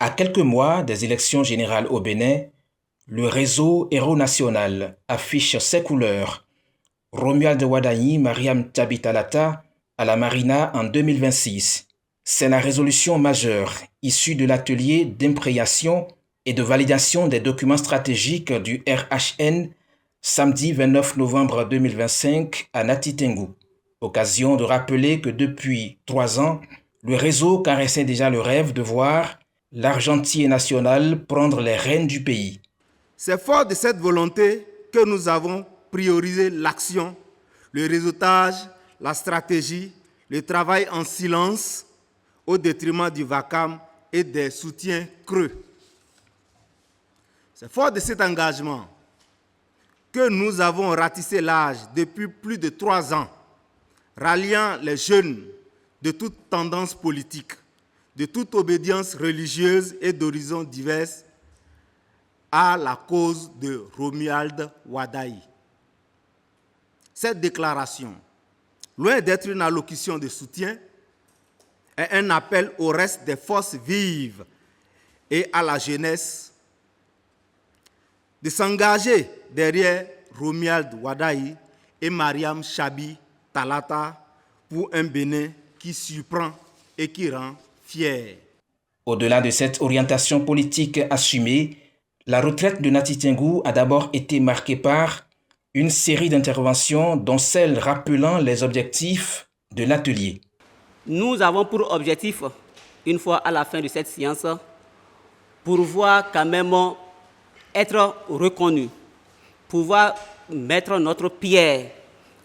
À quelques mois des élections générales au Bénin, le réseau Héros National affiche ses couleurs. Romuald Wadayi Mariam Tabitalata à la Marina en 2026. C'est la résolution majeure issue de l'atelier d'imprégnation et de validation des documents stratégiques du RHN samedi 29 novembre 2025 à Nati Tengou. Occasion de rappeler que depuis 3 ans, le réseau caressait déjà le rêve de voir l'argentier national prendre les rênes du pays. C'est fort de cette volonté que nous avons priorisé l'action, le réseautage, la stratégie, le travail en silence au détriment du vacarme et des soutiens creux. C'est fort de cet engagement que nous avons ratissé l'âge depuis plus de 3 ans, ralliant les jeunes de toute tendance politique, de toute obédience religieuse et d'horizons divers à la cause de Romuald Wadayi. Cette déclaration, loin d'être une allocution de soutien, est un appel au reste des forces vives et à la jeunesse de s'engager derrière Romuald Wadayi et Mariam Chabi Talata pour un Bénin qui surprend et qui rend fier. Au-delà de cette orientation politique assumée, la retraite de Nati Tengou a d'abord été marquée par une série d'interventions, dont celle rappelant les objectifs de l'atelier. Nous avons pour objectif, une fois à la fin de cette séance, pouvoir quand même être reconnus, pouvoir mettre notre pierre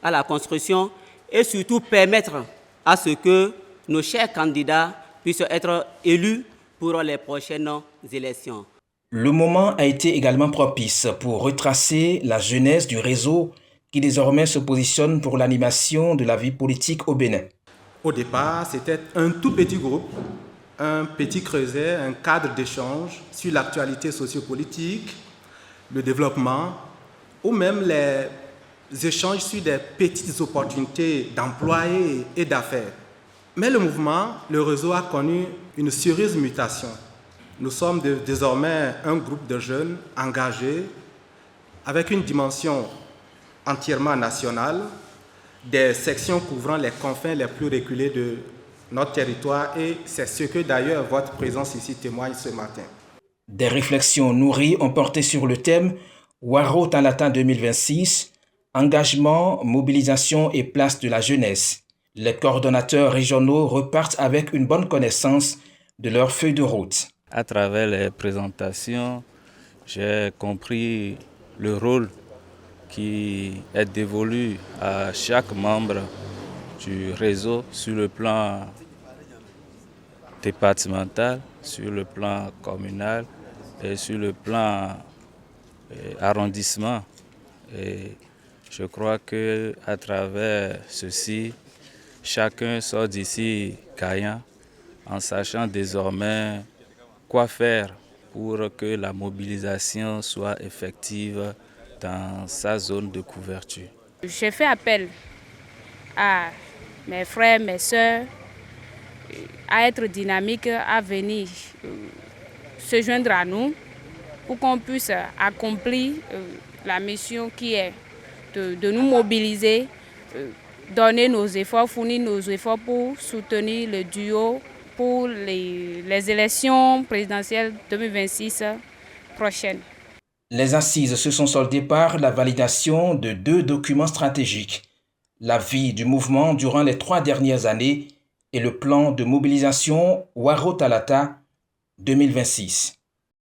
à la construction et surtout permettre à ce que nos chers candidats puissent être élus pour les prochaines élections. Le moment a été également propice pour retracer la jeunesse du réseau qui désormais se positionne pour l'animation de la vie politique au Bénin. Au départ, c'était un tout petit groupe, un petit creuset, un cadre d'échange sur l'actualité sociopolitique, le développement, ou même les échanges sur des petites opportunités d'emploi et d'affaires. Mais le mouvement, le réseau a connu une sérieuse mutation. Nous sommes désormais un groupe de jeunes engagés avec une dimension entièrement nationale, des sections couvrant les confins les plus reculés de notre territoire et c'est ce que d'ailleurs votre présence ici témoigne ce matin. Des réflexions nourries ont porté sur le thème Waro Talata 2026, engagement, mobilisation et place de la jeunesse. Les coordonnateurs régionaux repartent avec une bonne connaissance de leur feuille de route. À travers les présentations, j'ai compris le rôle qui est dévolu à chaque membre du réseau sur le plan départemental, sur le plan communal et sur le plan arrondissement. Et je crois qu'à travers ceci, chacun sort d'ici gagnant en sachant désormais quoi faire pour que la mobilisation soit effective dans sa zone de couverture. J'ai fait appel à mes frères, mes sœurs, à être dynamiques, à venir se joindre à nous pour qu'on puisse accomplir la mission qui est de nous mobiliser, donner nos efforts, fournir nos efforts pour soutenir le duo pour les élections présidentielles 2026 prochaines. Les assises se sont soldées par la validation de 2 documents stratégiques, la vie du mouvement durant les 3 dernières années et le plan de mobilisation Waro Talata 2026.